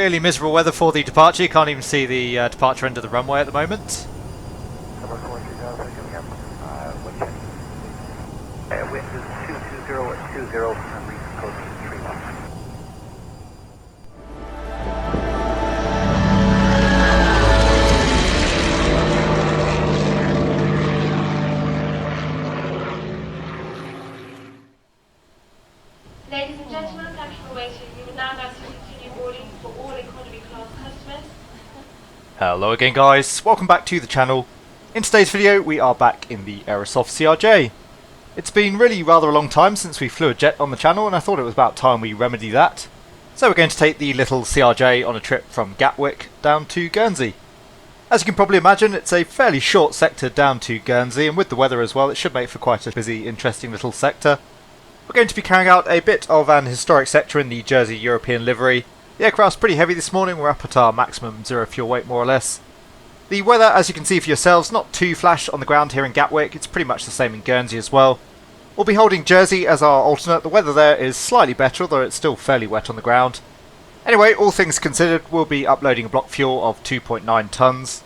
Really miserable weather for the departure. You can't even see the departure end of the runway at the moment. Wind is 220 at 20 and recent close to 3 knots. Ladies and gentlemen, thank you for waiting. We would now like to continue boarding for all economy class customers. Hello again guys, welcome back to the channel. In today's video we are back in the Aerosoft CRJ. It's been really rather a long time since we flew a jet on the channel and I thought it was about time we remedy that. So we're going to take the little CRJ on a trip from Gatwick down to Guernsey. As you can probably imagine, it's a fairly short sector down to Guernsey, and with the weather as well it should make for quite a busy, interesting little sector. We're going to be carrying out a bit of an historic sector in the Jersey European livery. The aircraft's pretty heavy this morning, we're up at our maximum zero fuel weight more or less. The weather, as you can see for yourselves, not too flash on the ground here in Gatwick, it's pretty much the same in Guernsey as well. We'll be holding Jersey as our alternate. The weather there is slightly better, although it's still fairly wet on the ground. Anyway, all things considered, we'll be uploading a block fuel of 2.9 tonnes.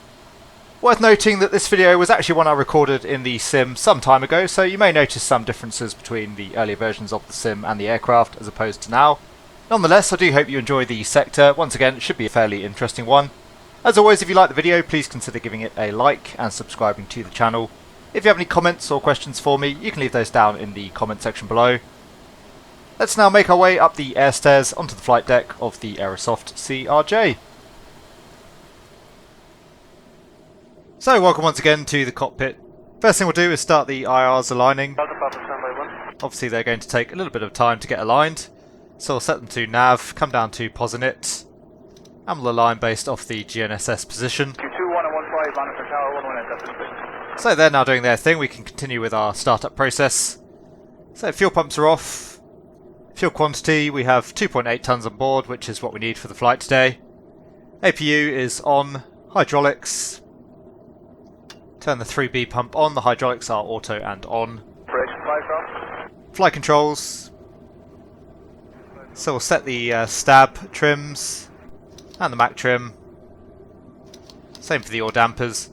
Worth noting that this video was actually one I recorded in the sim some time ago, so you may notice some differences between the earlier versions of the sim and the aircraft as opposed to now. Nonetheless, I do hope you enjoy the sector. Once again, it should be a fairly interesting one. As always, if you like the video, please consider giving it a like and subscribing to the channel. If you have any comments or questions for me, you can leave those down in the comment section below. Let's now make our way up the air stairs onto the flight deck of the Aerosoft CRJ. So, welcome once again to the cockpit. First thing we'll do is start the IRs aligning. Obviously they're going to take a little bit of time to get aligned. So we'll set them to nav, come down to Posinit, and we'll align based off the GNSS position. So they're now doing their thing, we can continue with our startup process. So fuel pumps are off. Fuel quantity, we have 2.8 tonnes on board, which is what we need for the flight today. APU is on. Hydraulics. Turn the 3B pump on, the hydraulics are auto and on. Flight controls. So we'll set the stab trims and the Mac trim. Same for the yaw dampers.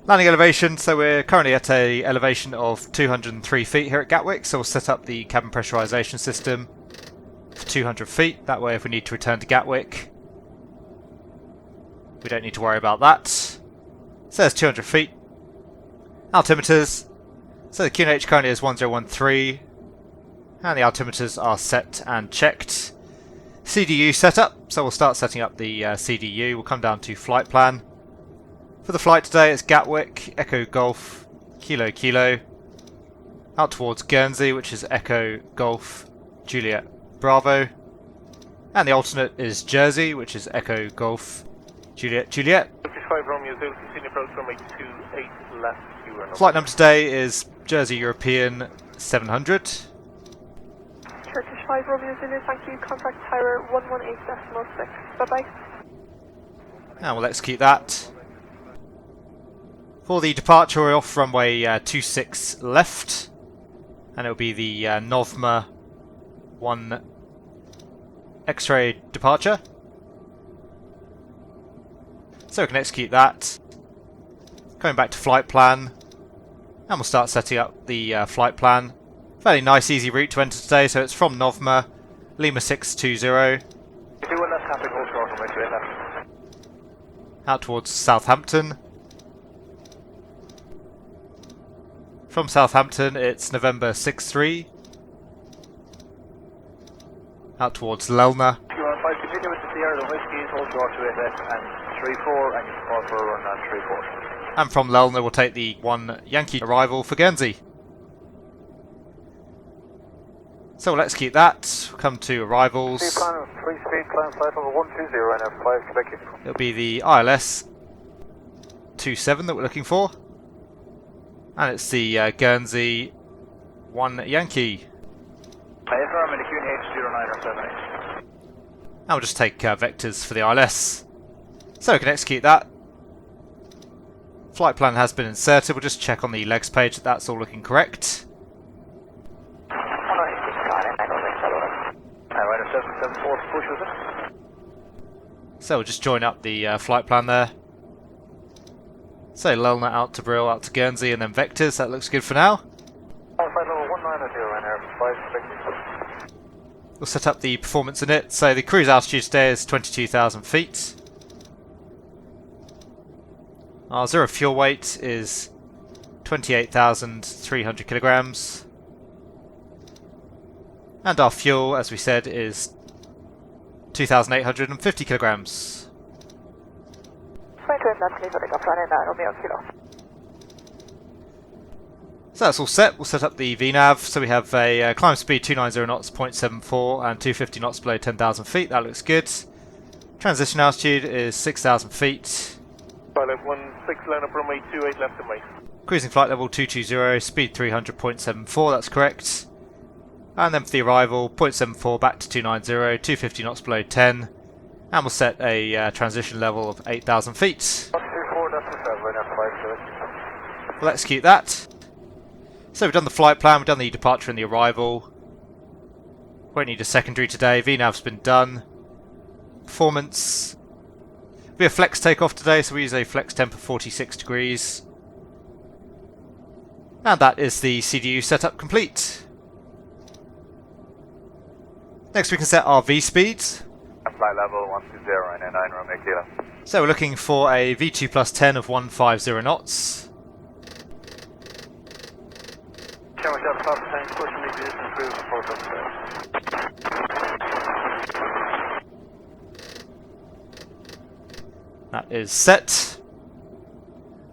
Landing elevation, so we're currently at a elevation of 203 feet here at Gatwick, so we'll set up the cabin pressurisation system for 200 feet. That way if we need to return to Gatwick, we don't need to worry about that. So there's 200 feet. Altimeters. So the QNH currently is 1013. And the altimeters are set and checked. CDU setup. So we'll start setting up the CDU. We'll come down to flight plan. For the flight today it's Gatwick, Echo Golf, Kilo Kilo. Out towards Guernsey, which is Echo Golf, Juliet Bravo. And the alternate is Jersey, which is Echo Golf, Juliet Juliet. Flight number today is Jersey European 700. Turkish 5 Romeo Zulu, thank you. Contact tower 118.6. Bye-bye. And we'll execute that. For the departure, we're off runway 26 left. And it'll be the Novma 1 X-ray departure. So we can execute that. Going back to flight plan. And we'll start setting up the flight plan. Fairly nice easy route to enter today, so it's from Novma, Lima 620. Out towards Southampton. From Southampton it's November 63. Out towards Lelna. Continue with the Sierra Whiskies, hold short to it and 34, and you can call for a run on 34. And from Lelna we'll take the 1 Yankee arrival for Guernsey. So we'll execute that. We'll come to arrivals. Plan, free speed, climb flight level 120 and F5 Quebec. It'll be the ILS 27 that we're looking for. And it's the Guernsey 1 Yankee. Affirm in the QNH 0978. And we'll just take vectors for the ILS. So we can execute that. Flight plan has been inserted. We'll just check on the legs page that that's all looking correct. So we'll just join up the flight plan there. So Lelna out to Brill, out to Guernsey, and then vectors. That looks good for now. Flight level 190 in Airbus 560. We'll set up the performance in it. So the cruise altitude today is 22,000 feet. Our zero fuel weight is 28,300 kilograms. And our fuel, as we said, is 2,850 kilograms. So that's all set. We'll set up the VNAV. So we have a climb speed 290 knots, 0.74, and 250 knots below 10,000 feet. That looks good. Transition altitude is 6,000 feet. Pilot 16 line up runway 28 left of me. Cruising flight level 220, speed 300.74. That's correct. And then for the arrival, 0.74 back to 290, 250 knots below 10. And we'll set a transition level of 8,000 feet. 124, that's the 7, right, We'll execute that. So we've done the flight plan, we've done the departure and the arrival. Won't need a secondary today. VNAV's been done. Performance. It'll be a flex takeoff today, so we use a flex temp of 46 degrees. And that is the CDU setup complete. Next we can set our V speeds. Flight level 120 and 9 runway kilo. So we're looking for a V2 plus 10 of 150 knots. Camera shot top 10, push me distance cruise for That is set.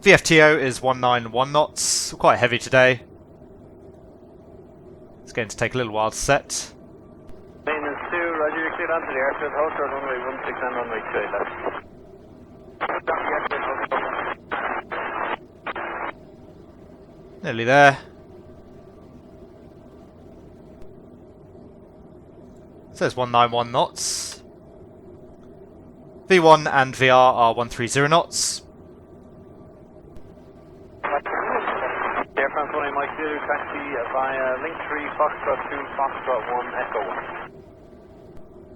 VFTO is 191 knots. We're quite heavy today. It's going to take a little while to set. Maintenance 2, roger, you're cleared onto the airfield, hold short runway 16 and runway 28 left. Nearly there. Says 191 knots. V1 and VR are 130 knots. Air France 1 Mike 2, taxi via link 3, Foxtrot 2, Foxtrot 1, Echo 1.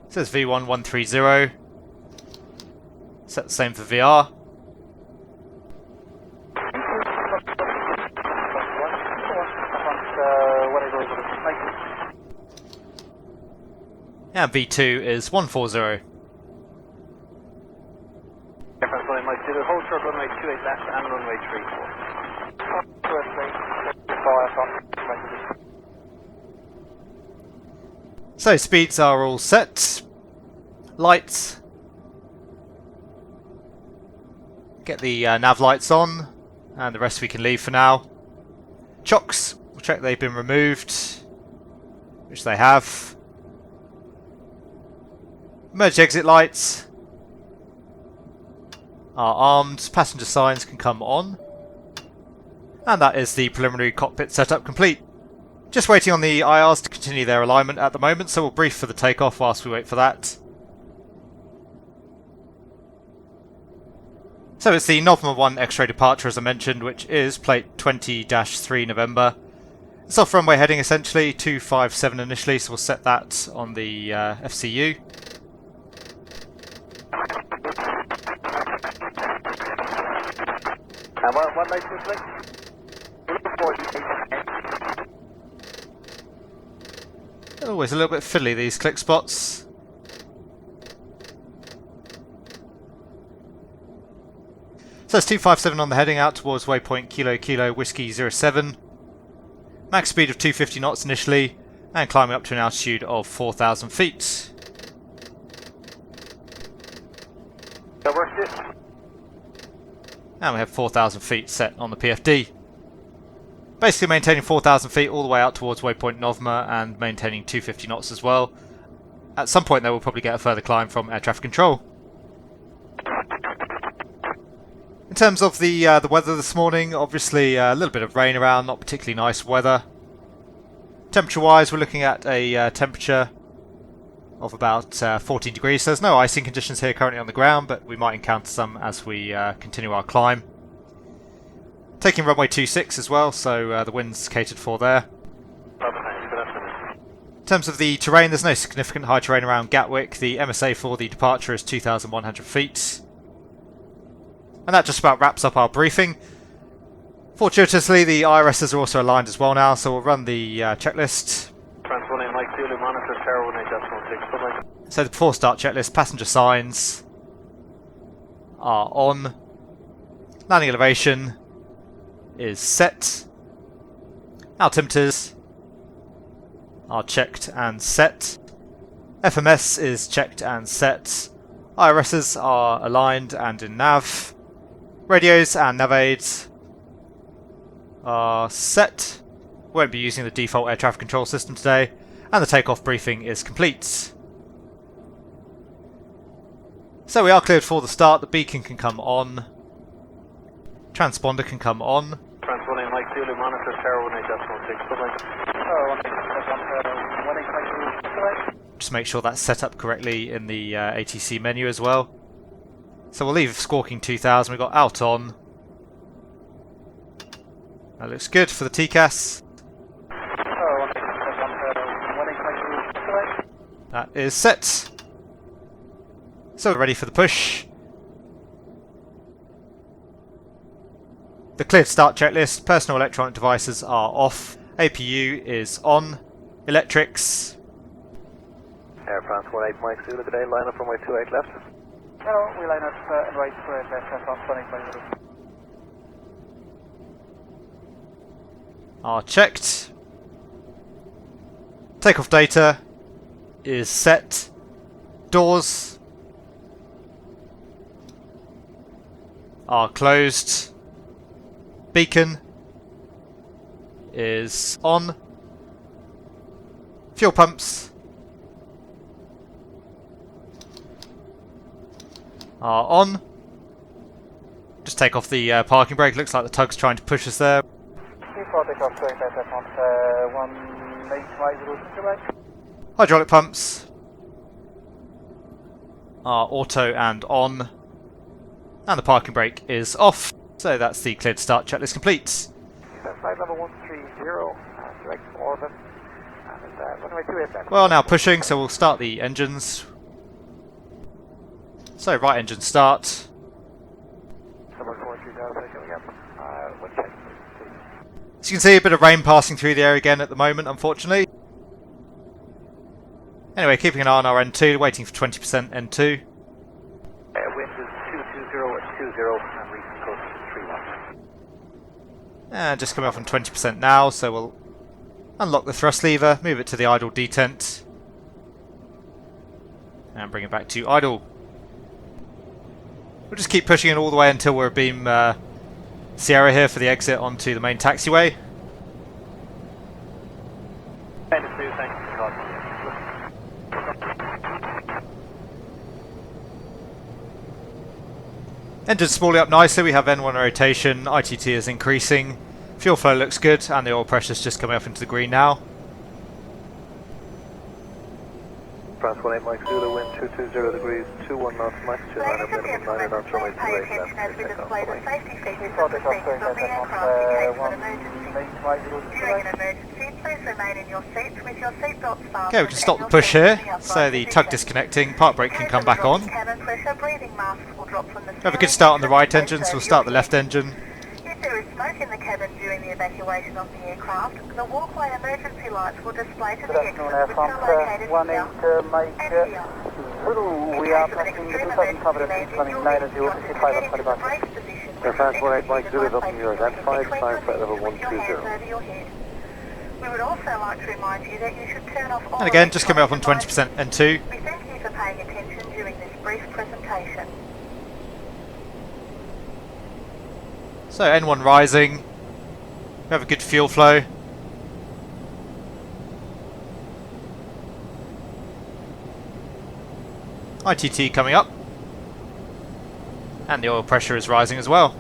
Says V1 130. Set the same for VR. And V2 is 140. Air France 1 Mike 2, hold short runway 28 left and runway 34. So speeds are all set. Lights. Get the nav lights on, and the rest we can leave for now. Chocks, we'll check they've been removed, which they have. Emergency exit lights are armed. Passenger signs can come on. And that is the preliminary cockpit setup complete. Just waiting on the IRs to continue their alignment at the moment, so we'll brief for the takeoff whilst we wait for that. So it's the November 1 X-ray departure as I mentioned, which is plate 20-3 November. It's off runway heading essentially, 257 initially, so we'll set that on the FCU. And what lights is like? Always a little bit fiddly, these click spots. So it's 257 on the heading out towards waypoint Kilo Kilo Whiskey 07. Max speed of 250 knots initially, and climbing up to an altitude of 4,000 feet. That works it. And we have 4,000 feet set on the PFD. Basically maintaining 4,000 feet all the way out towards waypoint Novma and maintaining 250 knots as well. At some point though we'll probably get a further climb from air traffic control. In terms of the weather this morning, obviously a little bit of rain around, not particularly nice weather. Temperature wise we're looking at a temperature of about 14 degrees. So there's no icing conditions here currently on the ground, but we might encounter some as we continue our climb. Taking runway 26 as well, so the wind's catered for there. In terms of the terrain, there's no significant high terrain around Gatwick. The MSA for the departure is 2,100 feet. And that just about wraps up our briefing. Fortuitously, the IRSs are also aligned as well now, so we'll run the checklist. France 18 Mike Zulu, monitor Tower 18.16, bye-bye. So the before start checklist, passenger signs are on. Landing elevation is set. Altimeters are checked and set. FMS is checked and set. IRSs are aligned and in nav. Radios and nav aids are set. Won't be using the default air traffic control system today. And the takeoff briefing is complete. So we are cleared for the start. The beacon can come on. Transponder can come on. France 18 Mike Zulu, monitor Tower 18.16, bye-bye. Just make sure that's set up correctly in the ATC menu as well. So we'll leave squawking 2000. We've got out on. That looks good for the TCAS. That is set. So we're ready for the push. The cleared start checklist. Personal electronic devices are off. APU is on. Electrics. Air France 18 Mike Zulu, good day, line up runway 28 left. No, we line up and right square left, Air France 18 Mike Zulu. Are checked. Takeoff data is set. Doors are closed. Beacon is on. Fuel pumps are on. Just take off the parking brake. Looks like the tug's trying to push us there. Takeoff, sorry, Air France 18 Mike Zulu, goodbye. Hydraulic pumps are auto and on. And the parking brake is off. So that's the cleared start checklist complete. Flight level 130, direct orbit, and runway 28 left. Well, now pushing, so we'll start the engines. So right engine start. As you can see, a bit of rain passing through the air again at the moment, unfortunately. Anyway, keeping an eye on our N2, waiting for 20% N2. Wind is 220 at 20 and recent coast is 31. And just coming off on 20% now, so we'll unlock the thrust lever, move it to the idle detent, and bring it back to idle. We'll just keep pushing it all the way until we're beam Sierra here for the exit onto the main taxiway. Engine spooling up nicely, we have N1 rotation, ITT is increasing, fuel flow looks good, and the oil pressure is just coming off into the green now. France 18 Mike Zulu, wind 220 degrees, 21 knots, max 29, minimum 90 knots, runway 28 left. Takeoff, sorry, Air France 18 Mike Zulu, Okay, we can stop the push here, so the tug disconnecting, park brake can come back on. We have a good start on the right engine, so we'll start the left engine. If there is smoke in the cabin during the evacuation of the aircraft, the walkway emergency lights will display to the exits, which are located south and here. We are passing the 2000 covenant incoming 905 at 25. Air France 18 Mike Zulu is up in your identified, climb flight level 120. We would also like to remind you that you should turn off all And again, just coming up on 20% N2. We thank you for paying attention during this brief presentation. So N1 rising, we have a good fuel flow. ITT coming up, and the oil pressure is rising as well.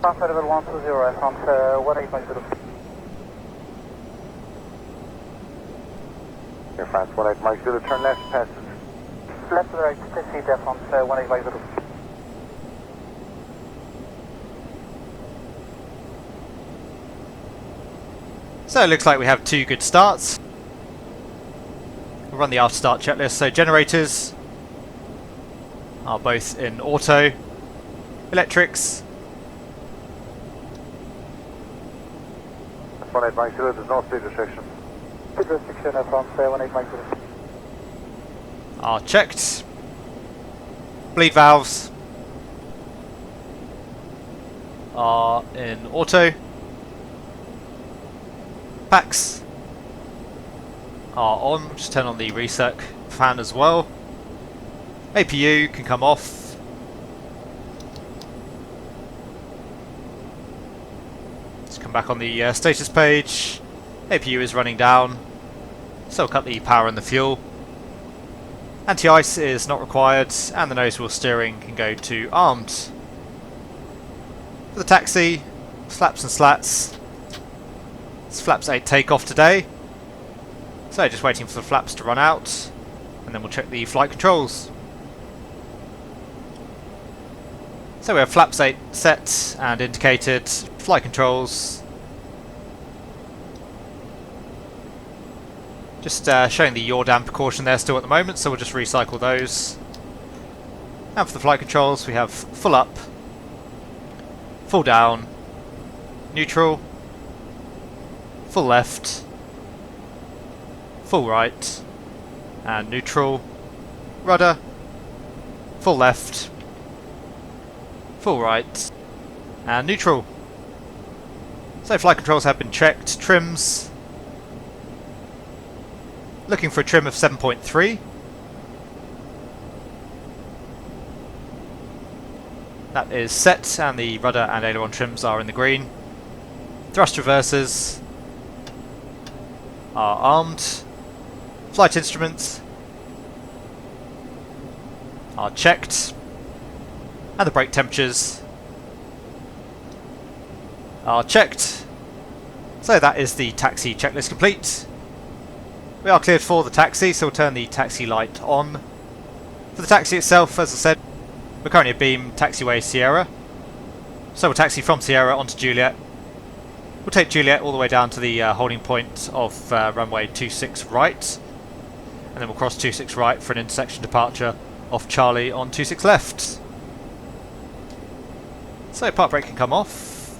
Transfer level 120, Air France 18 Mike Zulu. Air France 18 Mike Zulu, turn left past. Left to the right, proceed Air France 18 Mike Zulu. So it looks like we have 2 good starts. We'll run the after start checklist. So generators are both in auto. Electrics. 1890, there's no speed restriction. Speed restriction from 1890. Are checked. Bleed valves are in auto. Packs are on. Just turn on the recirc fan as well. APU can come off. Let's come back on the status page. APU is running down, so we'll cut the power and the fuel. Anti-ice is not required, and the nose wheel steering can go to armed. For the taxi, flaps and slats. It's flaps 8 takeoff today, so just waiting for the flaps to run out, and then we'll check the flight controls. So we have flaps 8 set and indicated, flight controls. Just showing the yaw dam precaution there still at the moment, so we'll just recycle those. And for the flight controls we have full up, full down, neutral, full left, full right, and neutral, rudder, full left, full right, and neutral. So flight controls have been checked. Trims, looking for a trim of 7.3. That is set, and the rudder and aileron trims are in the green. Thrust reversers are armed. Flight instruments are checked. And the brake temperatures are checked. So that is the taxi checklist complete. We are cleared for the taxi, so we'll turn the taxi light on. For the taxi itself, as I said, we're currently at beam taxiway Sierra. So we'll taxi from Sierra onto Juliet. We'll take Juliet all the way down to the holding point of runway 26 right. And then we'll cross 26 right for an intersection departure off Charlie on 26 left. So park brake can come off.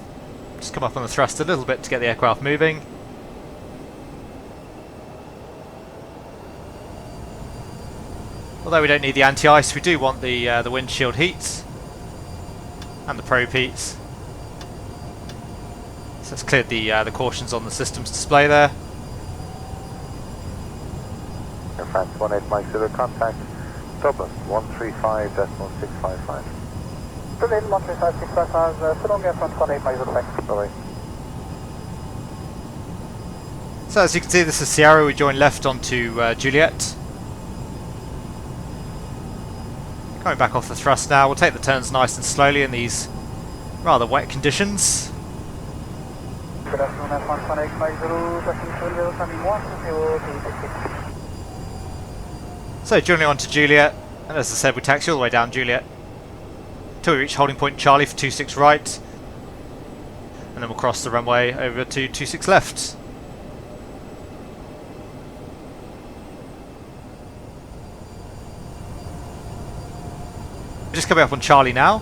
Just come up on the thrust a little bit to get the aircraft moving. Although we don't need the anti-ice, we do want the windshield heat and the probe heat. So it's cleared the cautions on the systems display there. Air France 18 Mike 0 contact, Dublin 135.655. Dublin 135.655, so long Air France 18 Mike 0, thanks, bye-bye. So as you can see, this is Sierra. We join left onto Juliet. Coming back off the thrust now, we'll take the turns nice and slowly in these rather wet conditions. Good afternoon, Air France 18 Mike 0, So joining on to Juliet, and as I said, we taxi all the way down Juliet till we reach holding point Charlie for 26 right, and then we'll cross the runway over to 26 left. We're just coming up on Charlie now.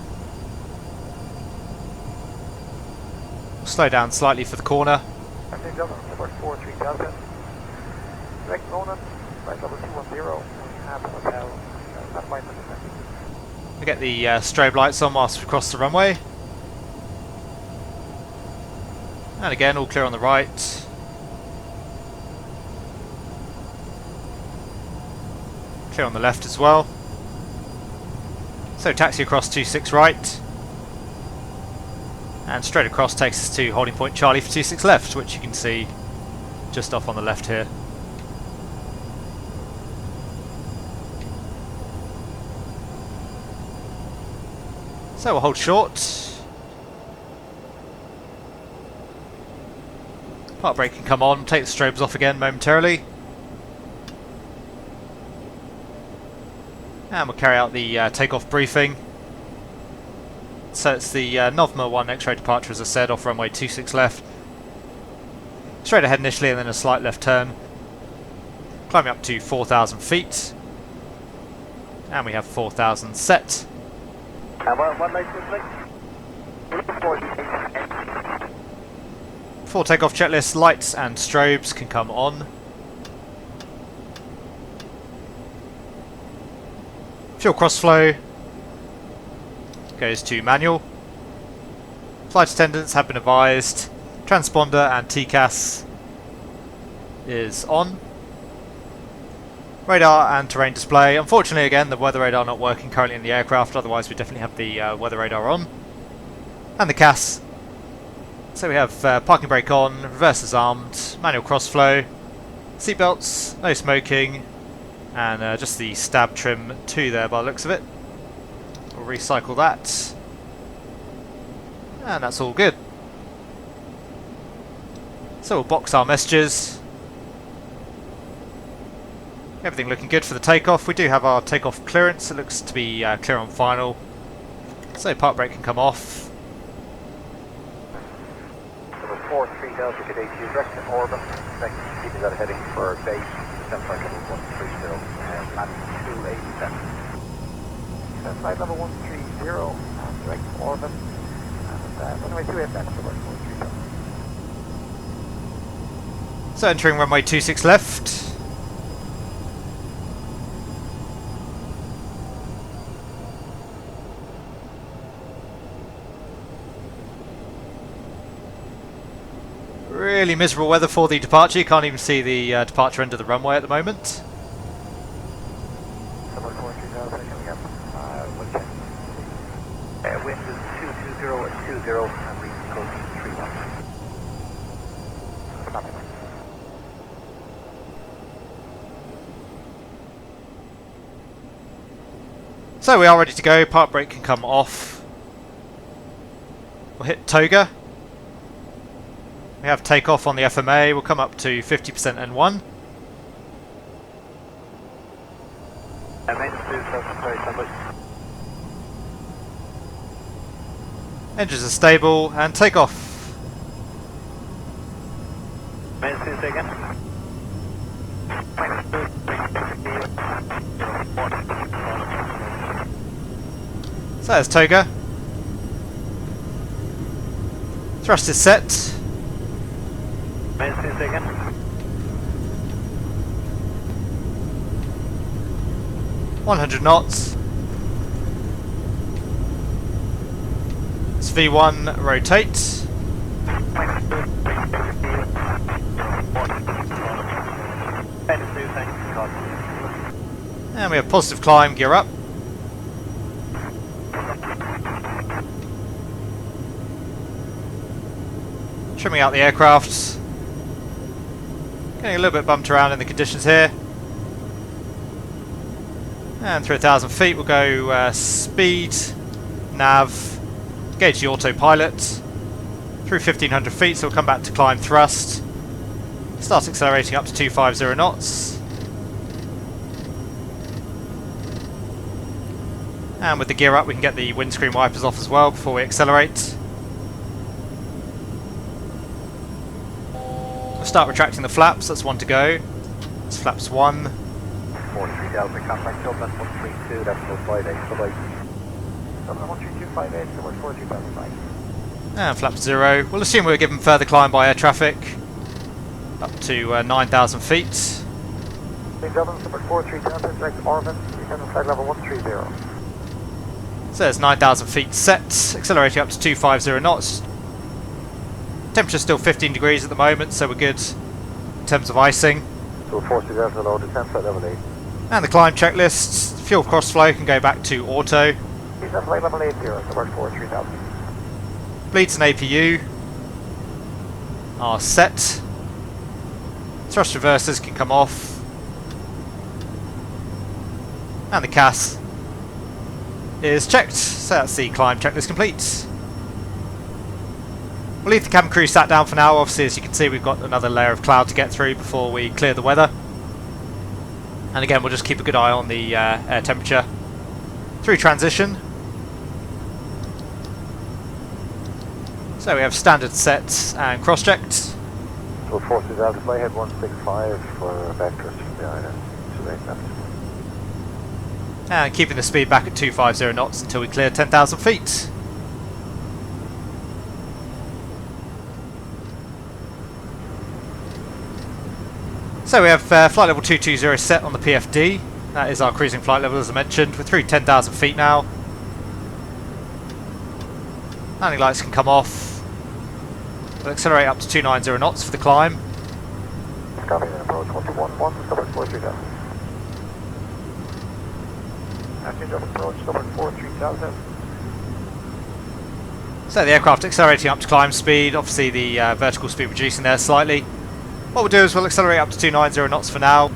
We'll slow down slightly for the corner. We get the strobe lights on whilst we cross the runway. And again, all clear on the right. Clear on the left as well. So taxi across 26 right, and straight across takes us to holding point Charlie for 26 left, which you can see just off on the left here. So we'll hold short. Park brake can come on, take the strobes off again momentarily. And we'll carry out the takeoff briefing. So it's the Novma 1 X-ray departure, as I said, off runway 26 left. Straight ahead initially and then a slight left turn. Climbing up to 4,000 feet. And we have 4,000 set. One light, Before takeoff checklist, lights and strobes can come on. Fuel crossflow goes to manual. Flight attendants have been advised. Transponder and TCAS is on. Radar and terrain display. Unfortunately, again, the weather radar not working currently in the aircraft, otherwise we definitely have the weather radar on. And the CAS. So we have parking brake on, reverse armed, manual crossflow, seatbelts, no smoking, and just the stab trim too there by the looks of it. We'll recycle that. And that's all good. So we'll box our messages. Everything looking good for the takeoff. We do have our takeoff clearance. It looks to be clear on final. So park brake can come off. Number 43 Delta Cadet to direct in orbit. Next, keep that heading for base, descent flight level 130, and landing 287. Descent flight level 130, and direct in orbit. And runway 28 left, number 430. So entering runway 26 left. Really miserable weather for the departure. You can't even see the departure end of the runway at the moment. Number 430 coming up. We'll check. Wind is 220 at 20, and we can go to 31. Copy. So we are ready to go. Park brake can come off. We'll hit toga. We have takeoff on the FMA. We'll come up to 50% N1. Engines are stable and takeoff. So there's toga. Thrust is set. 100 knots. It's V1 rotate. And we have positive climb, gear up. Trimming out the aircraft. Getting a little bit bumped around in the conditions here. And through 1,000 feet we'll go speed, nav, engage the autopilot. Through 1,500 feet, so we'll come back to climb thrust. Start accelerating up to 250 knots. And with the gear up we can get the windscreen wipers off as well before we accelerate. We'll start retracting the flaps, that's one to go. That's flaps 1. 43 Delta, contact Dublin 132, that's 458, bye-bye. Dublin 13258, so we're 43,005. And flap 0. We'll assume we're given further climb by air traffic. Up to 9,000 feet. Dublin, number 43 Delta, direct Orban, descending flight level 130. So there's 9,000 feet set, accelerating up to 250 knots. Temperature's still 15 degrees at the moment, so we're good in terms of icing. So 43 Delta, low, descent flight level 8. And the climb checklist, fuel crossflow can go back to auto. Descent flight level 80, so we're 43 Delta. Bleeds and APU are set. Thrust reversers can come off. And the CAS is checked, so that's the climb checklist complete. We'll leave the cabin crew sat down for now. Obviously, as you can see, we've got another layer of cloud to get through before we clear the weather. And again, we'll just keep a good eye on the air temperature through transition. So we have standard sets and cross-checked. So Full forces out, fly head 165 for vectors from the island, 28 left. And keeping the speed back at 250 knots until we clear 10,000 feet. So we have flight level 220 set on the PFD. That is our cruising flight level, as I mentioned. We're through 10,000 feet now. Landing lights can come off. We'll accelerate up to 290 knots for the climb. Copy, then approach 1211, stubborn 43 down. Change of approach, stubborn 43 Delta. So the aircraft accelerating up to climb speed, obviously the vertical speed reducing there slightly. What we'll do is we'll accelerate up to 290 knots for now.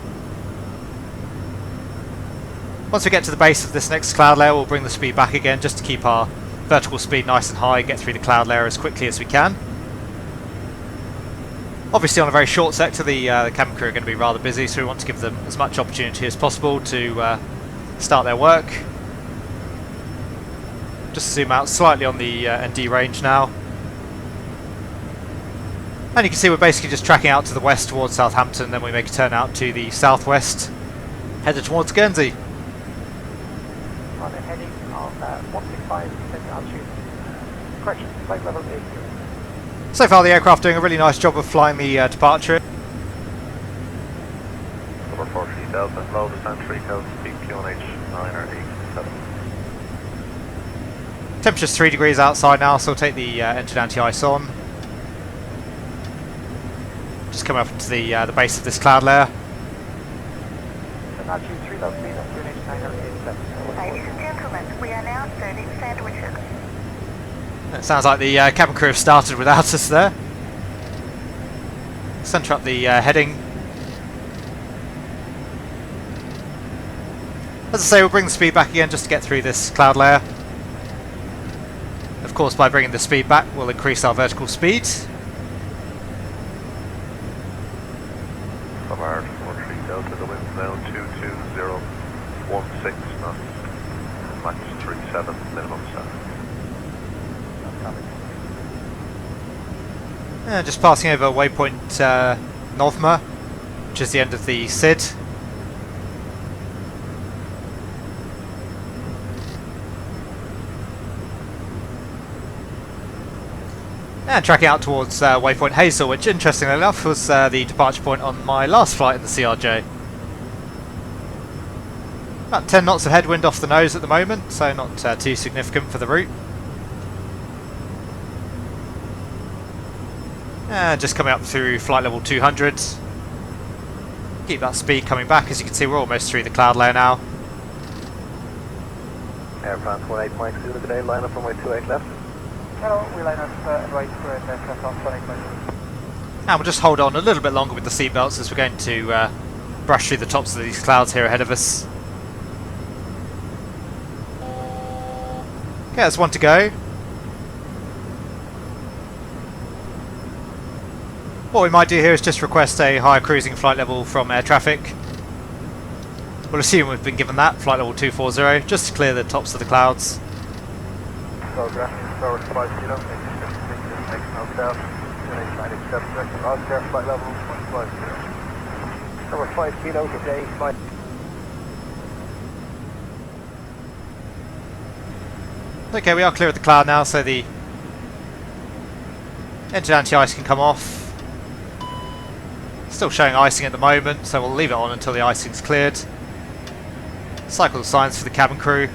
Once we get to the base of this next cloud layer, we'll bring the speed back again just to keep our vertical speed nice and high, get through the cloud layer as quickly as we can. Obviously on a very short sector the cabin crew are going to be rather busy, so we want to give them as much opportunity as possible to start their work. Just zoom out slightly on the ND range now. And you can see we're basically just tracking out to the west towards Southampton, then we make a turn out to the southwest, headed towards Guernsey. On a heading of 165, descending altitude. Correction, flight level 80. So far the aircraft doing a really nice job of flying the departure. Number 43 Delta, low descent 3000 feet, QNH 9 or 87. Temperature's 3 degrees outside now, so we'll take the engine anti-ice on. Just coming up into the base of this cloud layer. And altitude 3000 feet, QNH 9 or 87. Ladies and gentlemen, we are now serving sandwiches. It sounds like the cabin crew have started without us there. Centre up the heading. As I say, we'll bring the speed back again just to get through this cloud layer. Of course, by bringing the speed back, we'll increase our vertical speed. Summer 43 Delta, the wind's now 22016 knots, max 37, minimum 7. Just passing over waypoint Northmer, which is the end of the SID. And tracking out towards waypoint Hazel, which interestingly enough was the departure point on my last flight in the CRJ. About 10 knots of headwind off the nose at the moment, so not too significant for the route. Just coming up through flight level 200. Keep that speed coming back. As you can see, we're almost through the cloud layer now. Air France 18 Mike Zulu today, line up runway 28 left. Hello, we line up right for Takeoff 18 Mike. And we'll just hold on a little bit longer with the seatbelts as we're going to brush through the tops of these clouds here ahead of us. Okay, that's one to go. What we might do here is just request a higher cruising flight level from air traffic. We'll assume we've been given that, flight level 240, just to clear the tops of the clouds. Photograph, forward 5 kilo, makes no doubt. 287 direction, Oscar, flight level 150. Number 5 kilo, today, flight. Okay, we are clear of the cloud now, so the engine anti-ice can come off. Still showing icing at the moment, so we'll leave it on until the icing's cleared. Cycle the signs for the cabin crew.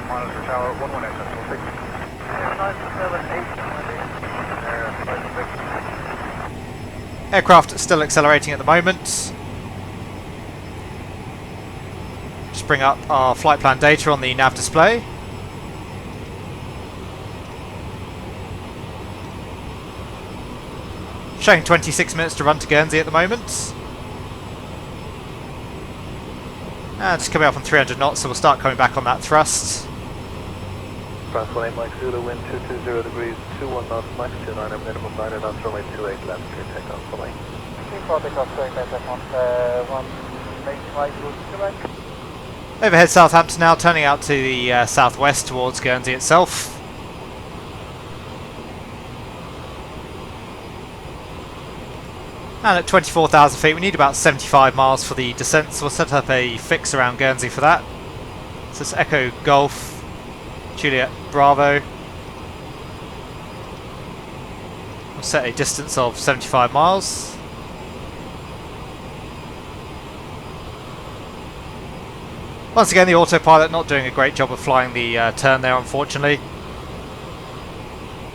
Monitor tower 118. Aircraft still accelerating at the moment. Just bring up our flight plan data on the nav display. Showing 26 minutes to run to Guernsey at the moment. And just coming up on 300 knots, so we'll start coming back on that thrust. France 18 Mike Zulu, wind 220 degrees, 21 knots, max 29 and minimum 9 knots, runway 28 left, clear takeoff, flying. Takeoff, going back on 185, Overhead Southampton now, turning out to the southwest towards Guernsey itself. And at 24,000 feet we need about 75 miles for the descent, so we'll set up a fix around Guernsey for that. So it's Echo Golf, Juliet Bravo. We'll set a distance of 75 miles. Once again, the autopilot not doing a great job of flying the turn there, unfortunately.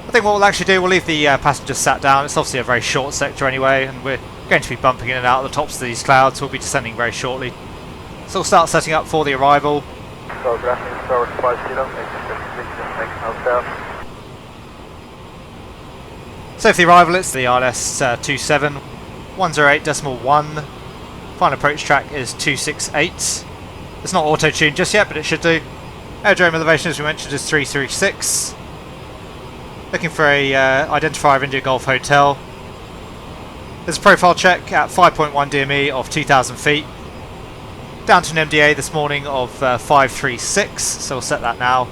I think what we'll actually do, we'll leave the passengers sat down. It's obviously a very short sector anyway, and we're going to be bumping in and out of the tops of these clouds. We'll be descending very shortly. So we'll start setting up for the arrival. So, good afternoon, Tower 5 Kilo, making hotel. So for the arrival, it's the ILS 27, 108.1. Final approach track is 268. It's not auto-tuned just yet, but it should do. Aerodrome elevation, as we mentioned, is 336. Looking for a identifier of India Golf Hotel. There's a profile check at 5.1 DME of 2,000 feet. Down to an MDA this morning of 536, so we'll set that now.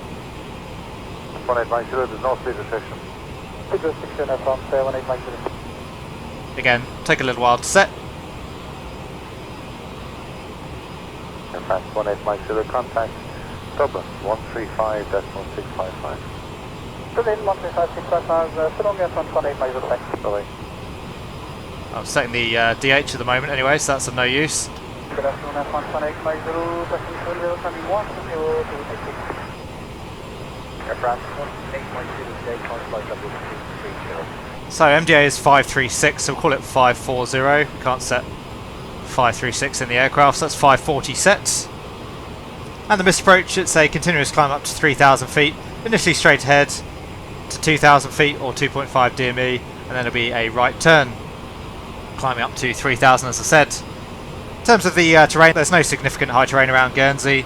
1890, there's no speed restriction. Speed restriction from 1890. Again, take a little while to set. Air France 1890, contact Dublin 135.655. Dublin 135.655, sit on the front 1890, thanks. Bye-bye. I'm setting the DH at the moment anyway, so that's of no use. Good afternoon, F1 1890, Air France 1890, today, flight level 230. So MDA is 536, so we'll call it 540. We can't set 536 in the aircraft, so that's 540 sets. And the missed approach, it's a continuous climb up to 3,000 feet, initially straight ahead to 2,000 feet or 2.5 DME, and then it'll be a right turn, climbing up to 3,000 as I said. In terms of the terrain, there's no significant high terrain around Guernsey.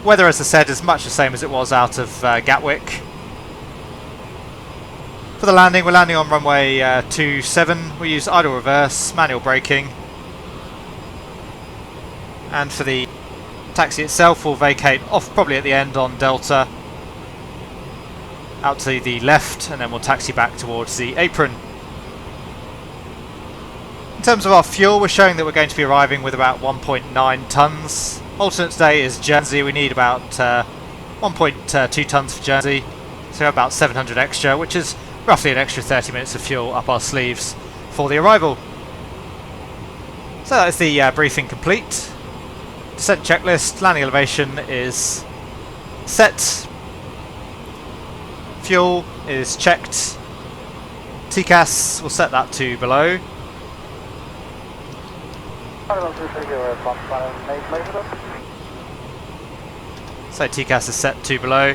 Weather, as I said, is much the same as it was out of Gatwick. For the landing, we're landing on runway 27. We use idle reverse, manual braking. And for the taxi itself, we'll vacate off probably at the end on Delta, out to the left, and then we'll taxi back towards the apron. In terms of our fuel, we're showing that we're going to be arriving with about 1.9 tonnes. Alternate today is Guernsey. We need about 1.2 tonnes for Guernsey, so about 700 extra, which is roughly an extra 30 minutes of fuel up our sleeves for the arrival. So that is the briefing complete. Descent checklist, landing elevation is set. Fuel is checked. TCAS, we'll set that to below. So TCAS is set to below.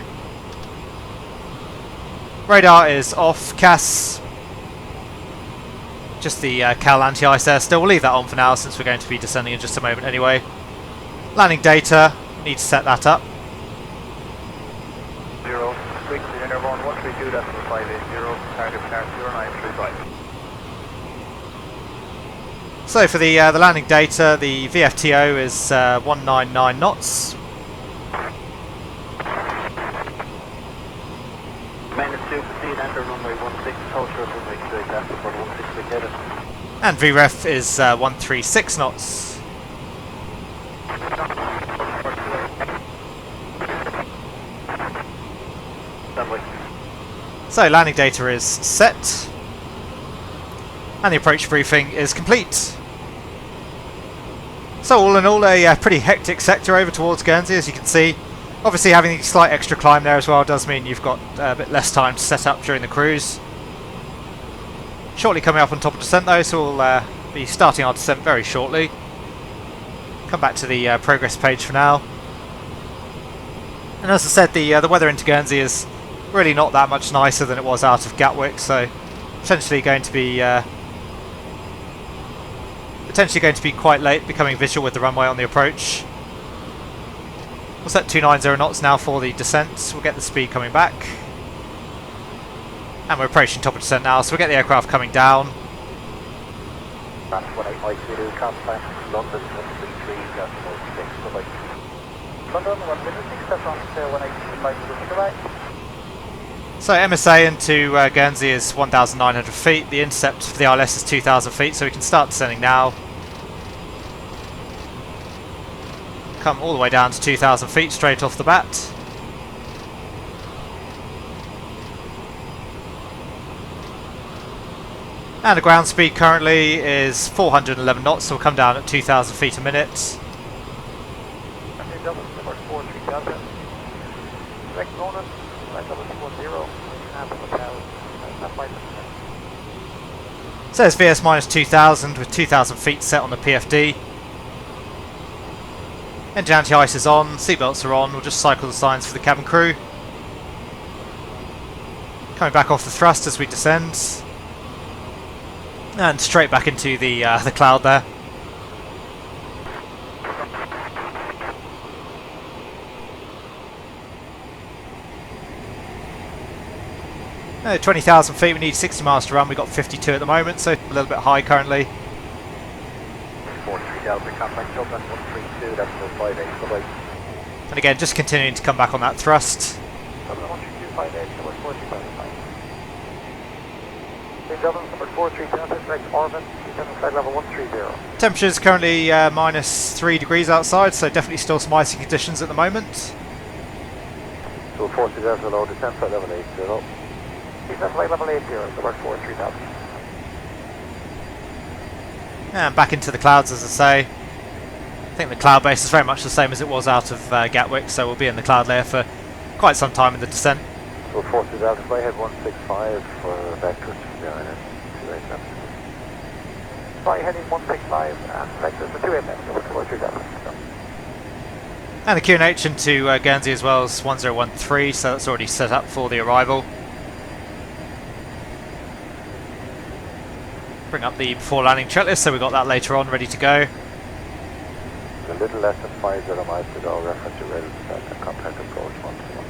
Radar is off. CAS, just the CAL anti-ice there still. We'll leave that on for now since we're going to be descending in just a moment anyway. Landing data, need to set that up. 0, quick to Interborn 132, that's 580, target 0935. So for the landing data, the VFTO is 199 knots. Minus 2, proceed, enter runway 16, culture runway 2, after for 16 vacated. And VREF is 136 knots. So landing data is set. And the approach briefing is complete. So all in all, a pretty hectic sector over towards Guernsey, as you can see. Obviously having a slight extra climb there as well does mean you've got a bit less time to set up during the cruise. Shortly coming up on top of descent though, so we'll be starting our descent very shortly. Come back to the progress page for now. And as I said, the weather into Guernsey is really not that much nicer than it was out of Gatwick, so potentially going to be quite late, becoming visual with the runway on the approach. We'll set 290 knots now for the descent. We'll get the speed coming back. And we're approaching top of descent now, so we'll get the aircraft coming down. That's 1852, contact London 133, decimal 6, bye-bye. London, 156, that's on 180, right, looking to right. So MSA into Guernsey is 1,900 feet. The intercept for the ILS is 2,000 feet, so we can start descending now. Come all the way down to 2,000 feet straight off the bat. And the ground speed currently is 411 knots, so we'll come down at 2,000 feet a minute. Says VS minus 2,000 with 2,000 feet set on the PFD. Engine anti-ice is on, seatbelts are on, we'll just cycle the signs for the cabin crew. Coming back off the thrust as we descend. And straight back into the cloud there. No, 20,000 feet, we need 60 miles to run, we've got 52 at the moment, so a little bit high currently. 43 Delta, contact Dublin 132, that's 58, bye-bye. And again, just continuing to come back on that thrust. Dublin 13258, number 43,500. Dublin number 43 Delta, direct Orban, descending flight level 130. Temperature's currently minus 3 degrees outside, so definitely still some icy conditions at the moment. So 40 Delta low, descend flight level 80. Descend flight level 80, number 43 Delta. And back into the clouds, as I say. I think the cloud base is very much the same as it was out of Gatwick, so we'll be in the cloud layer for quite some time in the descent. So 40 Delta, fly head 165 for vectors to the Island 287. Fly heading 165 and vectors for 287, number 43 Delta. And the QNH into Guernsey as well as 1013, so that's already set up for the arrival. Bring up the before landing checklist, so we've got that later on ready to go. A little less than 50 miles to go, reference to rail and contact approach 1 decimal.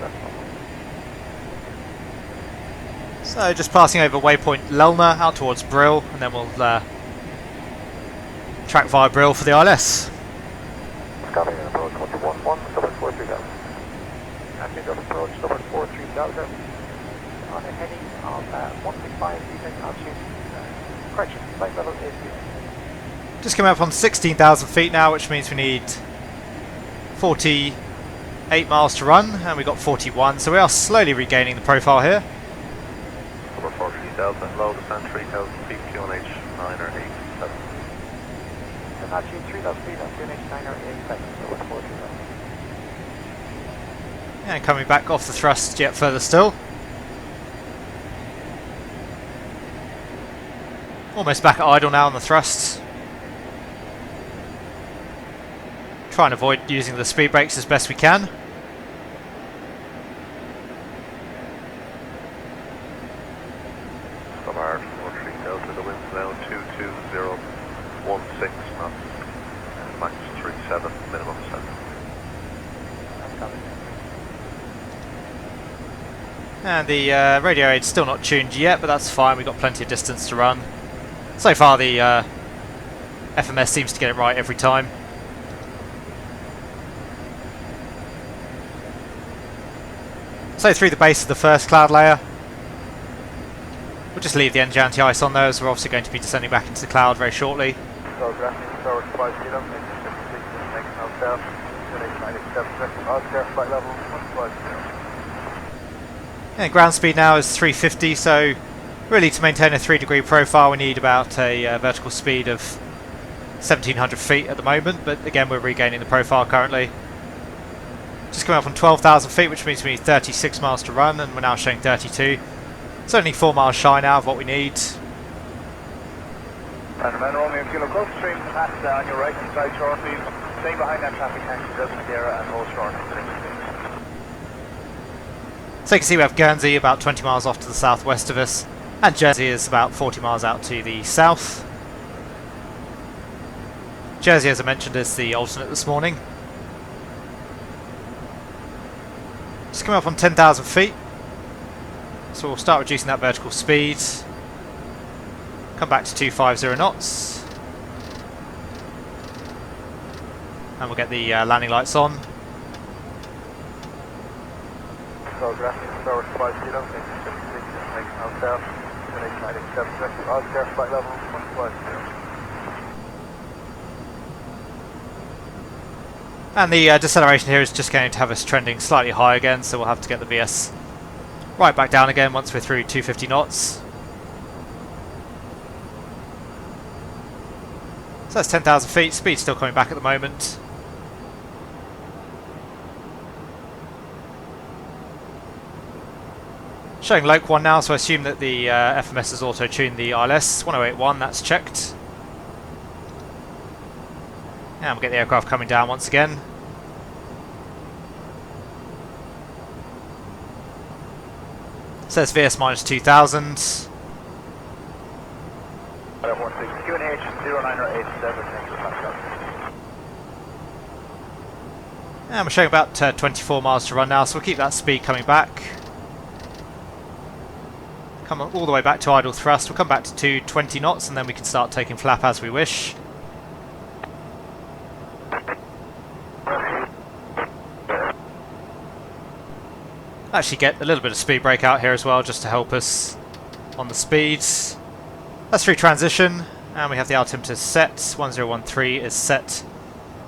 So just passing over waypoint Lelna out towards Brill, and then we'll track via Brill for the ILS. Scotty approach 111, double 43 Delta. Acting double approach double 43 Delta. On a heading of 165, descending altitude. Correction, flight level 80. Just coming up on 16,000 feet now, which means we need 48 miles to run, and we've got 41, so we are slowly regaining the profile here. Number 43 Delta, low descent 3,000 feet, QNH 9 or 8 seconds. And altitude 3,000 feet on QNH 9 or 8 seconds, so what's 43 Delta? And coming back off the thrust yet further still. Almost back at idle now on the thrusts. Try and avoid using the speed brakes as best we can. Summer 43 Delta, the wind's now 22016 knots, max 37, minimum 7. And the radio aid's still not tuned yet, but that's fine, we've got plenty of distance to run. So far the FMS seems to get it right every time. So through the base of the first cloud layer, we'll just leave the engine anti-ice on there as we're obviously going to be descending back into the cloud very shortly. So graphing towards 5 kilo, next now south, 97 Oscar, flight level 150. And ground speed now is 350, so really to maintain a 3-degree profile we need about a vertical speed of 1700 feet at the moment, but again we're regaining the profile currently. Just coming up on 12,000 feet, which means we need 36 miles to run, and we're now showing 32. It's only 4 miles shy now of what we need. And man, Romeo, Kilo, close stream to pass on your right hand side shortly. Stay behind that traffic tank, just Madeira and hold short. So you can see we have Guernsey about 20 miles off to the southwest of us, and Jersey is about 40 miles out to the south. Jersey, as I mentioned, is the alternate this morning. Just coming up on 10,000 feet, so we'll start reducing that vertical speed. Come back to 250 knots, and we'll get the landing lights on. Photograph, forward 50, making 76, making hotel, 1897, directed Oscar, flight level 150. And the deceleration here is just going to have us trending slightly high again, so we'll have to get the VS right back down again once we're through 250 knots. So that's 10,000 feet, speed still coming back at the moment. Showing Loc 1 now, so I assume that the FMS has auto-tuned the ILS 1081, that's checked. And we'll get the aircraft coming down once again. Says VS minus 2000. And we're showing about 24 miles to run now, so we'll keep that speed coming back. Come all the way back to idle thrust. We'll come back to 220 knots and then we can start taking flap as we wish. Actually get a little bit of speed brake out here as well, just to help us on the speeds. That's through transition, and we have the altimeter set. 1013 is set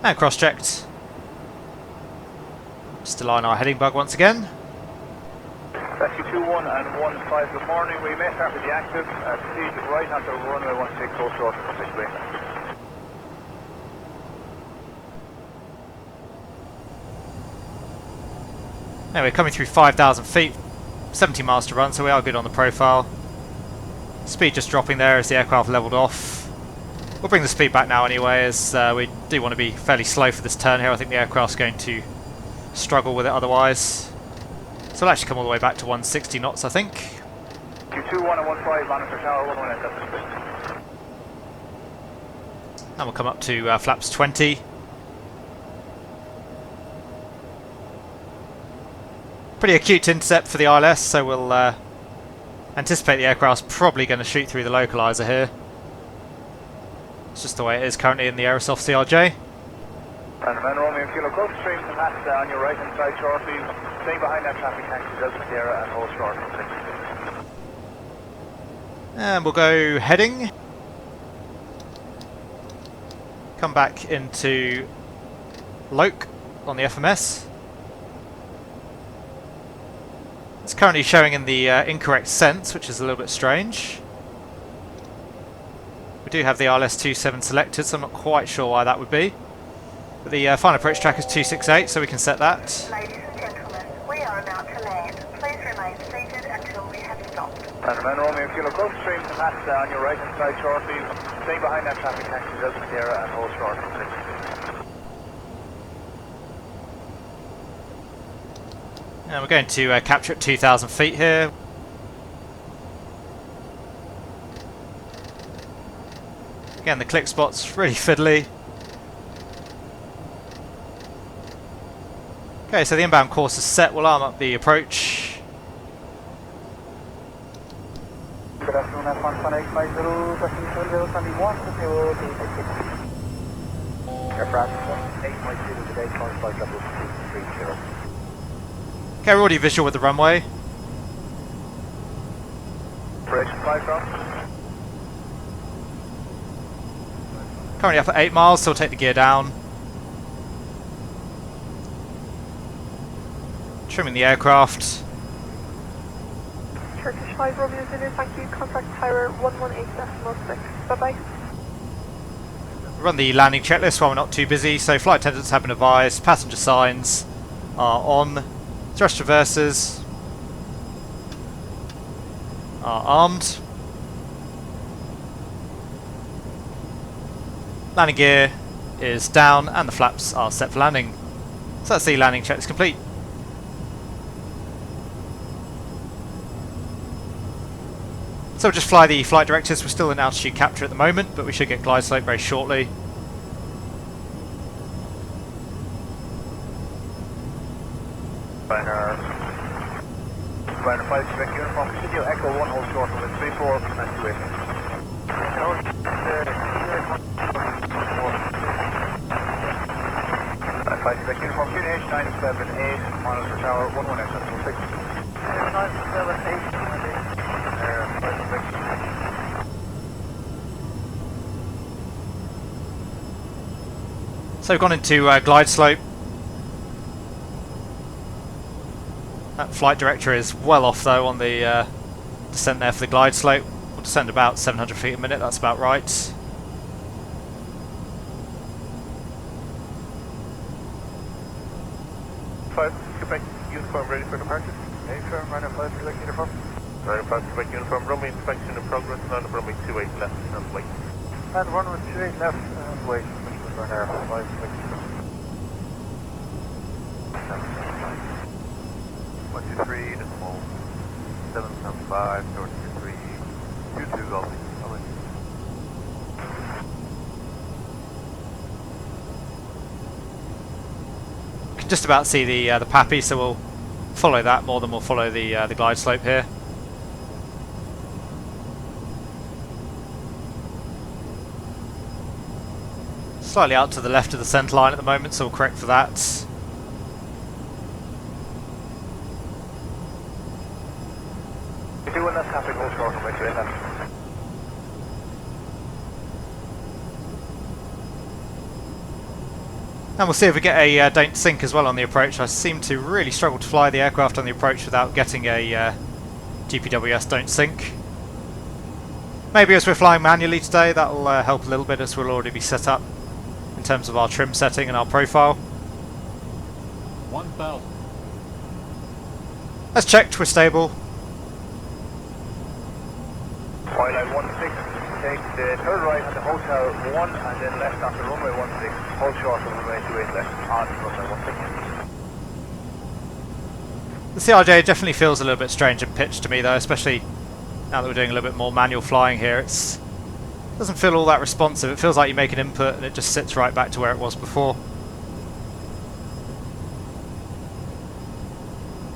and cross-checked. Just align our heading bug once again. Rescue 21 and 15, good morning. We may start with the active. Proceed right onto runway 16, close short for 6 way. Anyway, coming through 5,000 feet, 70 miles to run, so we are good on the profile. Speed just dropping there as the aircraft leveled off. We'll bring the speed back now anyway, as we do want to be fairly slow for this turn here. I think the aircraft's going to struggle with it otherwise. So we'll actually come all the way back to 160 knots, I think. 21 and 15, monitor tower 118. And we'll come up to flaps 20. Pretty acute intercept for the ILS, so we'll anticipate the aircraft's probably going to shoot through the localizer here. It's just the way it is currently in the Aerosoft CRJ. And Romeo Kilo, close stream to Matt on your right hand side shortly. Staying behind that traffic taxi, Delta Sierra and hold short. And we'll go heading. Come back into Loc on the FMS. It's currently showing in the incorrect sense, which is a little bit strange. We do have the RLS27 selected, so I'm not quite sure why that would be. But the final approach track is 268, so we can set that. Ladies and gentlemen, we are about to land. Please remain seated until we have stopped. And Romeo Kilo, close stream to Matt on your right hand side shortly. Staying behind that traffic taxi, Delta Sierra and hold short. And we're going to capture at 2,000 feet here. Again, the click spot's really fiddly. Okay, so the inbound course is set. We'll arm up the approach. Good afternoon, F1 Aircraft 8.2 today, current flight level 230. Okay, we're already visual with the runway. Operation 5 knots. Currently up at 8 miles, so we'll take the gear down. Trimming the aircraft. Turkish 5 Romeo Zulu, thank you. Contact tower 118.6. Bye-bye. Run the landing checklist while we're not too busy. So flight attendants have been advised, passenger signs are on, thrust reversers are armed, landing gear is down, and the flaps are set for landing. So that's the landing checklist complete. So we'll just fly the flight directives. We're still in altitude capture at the moment, but we should get glide slope very shortly. Liner 5 Quebec uniform, continue Echo 1 hold short with 34 and 28. Flight Quebec Uniform, QNH 978, monitor tower 11XS16. 978, Flight Quebec. So we've gone into glide slope. That flight director is well off though on the descent there for the glide slope. We'll descend about 700 feet a minute, that's about right. Flight Quebec Uniform ready for departure. Affirm, running Flight Quebec Uniform. Running Flight Quebec Uniform, runway inspection in progress, land runway 28 left and wait. And runway 28 left and wait. Flight Quebec Uniform. 123 decimal 775 north 23 22 Golf. You can just about see the PAPI, so we'll follow that more than we'll follow the glide slope here. Slightly out to the left of the centre line at the moment, so we'll correct for that. Doing that traffic goes short on my train then. And we'll see if we get a don't sink as well on the approach. I seem to really struggle to fly the aircraft on the approach without getting a GPWS don't sink. Maybe as we're flying manually today that'll help a little bit, as we'll already be set up in terms of our trim setting and our profile. 1000. As checked, we're stable. Twilight 16, take the third right on the hotel 1 and then left onto runway 16, hold short on runway 28 left on runway 16. The CRJ definitely feels a little bit strange in pitch to me though, especially now that we're doing a little bit more manual flying here. It doesn't feel all that responsive. It feels like you make an input and it just sits right back to where it was before.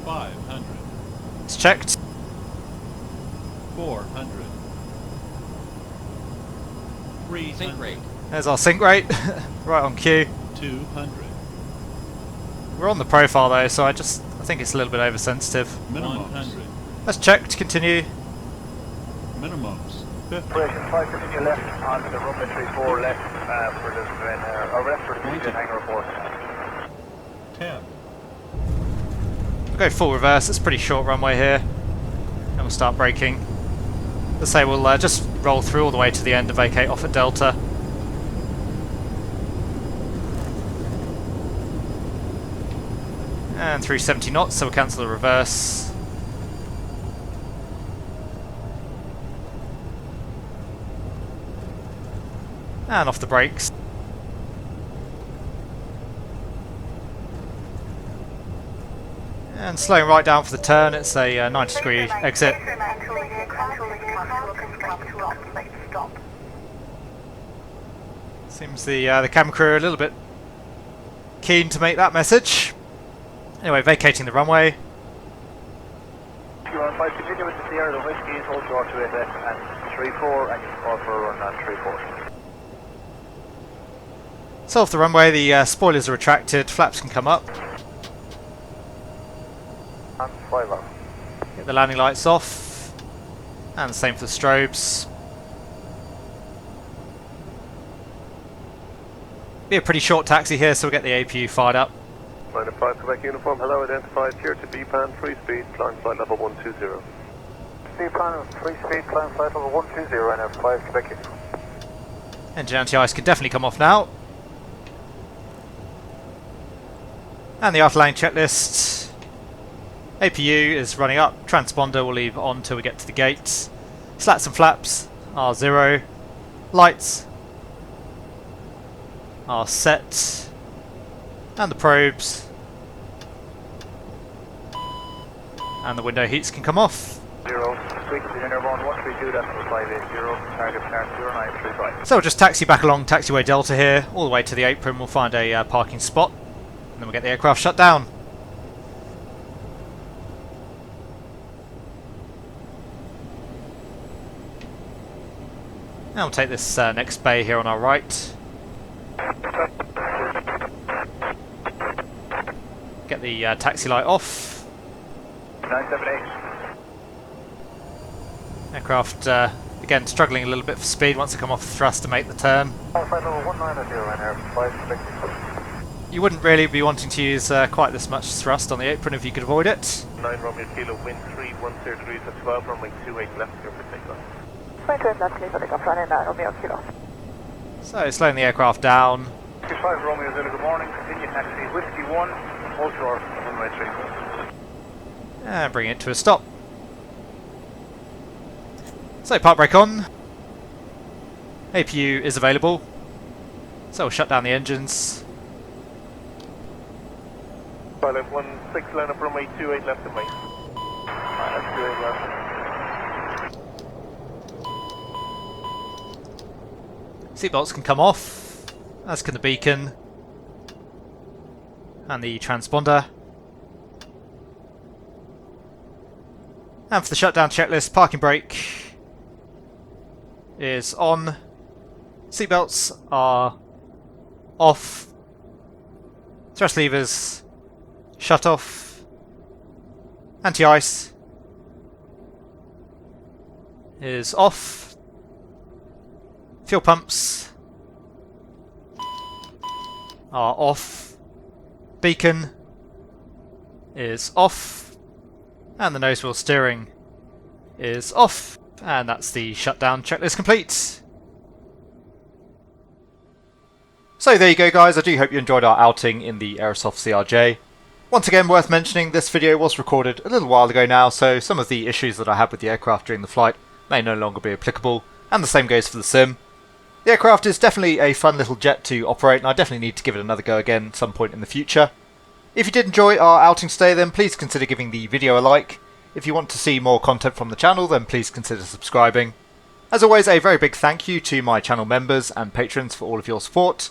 500. It's checked. 400. 300. Sync rate. There's our sync rate, right on cue. 200. We're on the profile though, so I think it's a little bit oversensitive. Minimums. 100. That's checked, continue. Minimums. 50. Operation 5 continue left onto the runway 34 left for the left for the hangar report. 10. We'll go full reverse, it's a pretty short runway here. And we'll start braking. Let's say we'll just roll through all the way to the end and vacate off at Delta. And 370 knots, so we'll cancel the reverse. And off the brakes. And slowing right down for the turn, it's a 90-degree exit. Seems the cabin crew are a little bit keen to make that message. Anyway, vacating the runway. You're on 5, continue with the Sierra, the whiskey is hold short to 8 left and 34 and you can call for a run on 34. So off the runway, the spoilers are retracted, flaps can come up. And 5 up. Get the landing lights off. And the same for the strobes. Be a pretty short taxi here, so we'll get the APU fired up. Flight of 5 Quebec uniform, hello, identified, clear to B-pan, free speed, climb flight level 120. B-pan, free speed, climb flight level 120, and 5 Quebec uniform. Engine anti-ice can definitely come off now. And the afterlanding checklist. APU is running up, transponder will leave on until we get to the gates. Slats and flaps are 0. Lights are set. And the probes. And the window heats can come off. 0, sweet to dinner 132, that's 580, target start 0935. So we'll just taxi back along taxiway Delta here, all the way to the apron. We'll find a parking spot. And then we'll get the aircraft shut down. Now we'll take this next bay here on our right. the taxi light off. 978. Aircraft again struggling a little bit for speed once they come off the thrust to make the turn. Flight level 190 and Air 560. You wouldn't really be wanting to use quite this much thrust on the apron if you could avoid it. 9 Romeo Kilo, wind 3103 to 12, runway 28 left, clear for takeoff. 28 left, clear for takeoff, running 9 Romeo Kilo. So slowing the aircraft down. 25 Romeo Zulu, good morning. Continue taxi, Whiskey 1, hold short, runway 3. And bring it to a stop. So park brake on. APU is available. So we'll shut down the engines. Pilot 16, line up runway 28 left and right. 28 left. Seatbelts can come off, as can the beacon and the transponder. And for the shutdown checklist, parking brake is on, seatbelts are off, thrust levers shut off, anti-ice is off, fuel pumps are off, beacon is off, and the nose wheel steering is off, and that's the shutdown checklist complete. So there you go guys, I do hope you enjoyed our outing in the Aerosoft CRJ. Once again, worth mentioning, this video was recorded a little while ago now, so some of the issues that I had with the aircraft during the flight may no longer be applicable, and the same goes for the sim. The aircraft is definitely a fun little jet to operate, and I definitely need to give it another go again at some point in the future. If you did enjoy our outing today, then please consider giving the video a like. If you want to see more content from the channel, then please consider subscribing. As always, a very big thank you to my channel members and patrons for all of your support.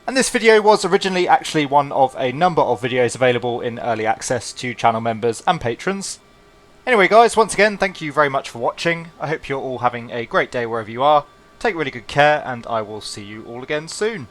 And this video was originally actually one of a number of videos available in early access to channel members and patrons. Anyway guys, once again, thank you very much for watching. I hope you're all having a great day wherever you are. Take really good care, and I will see you all again soon.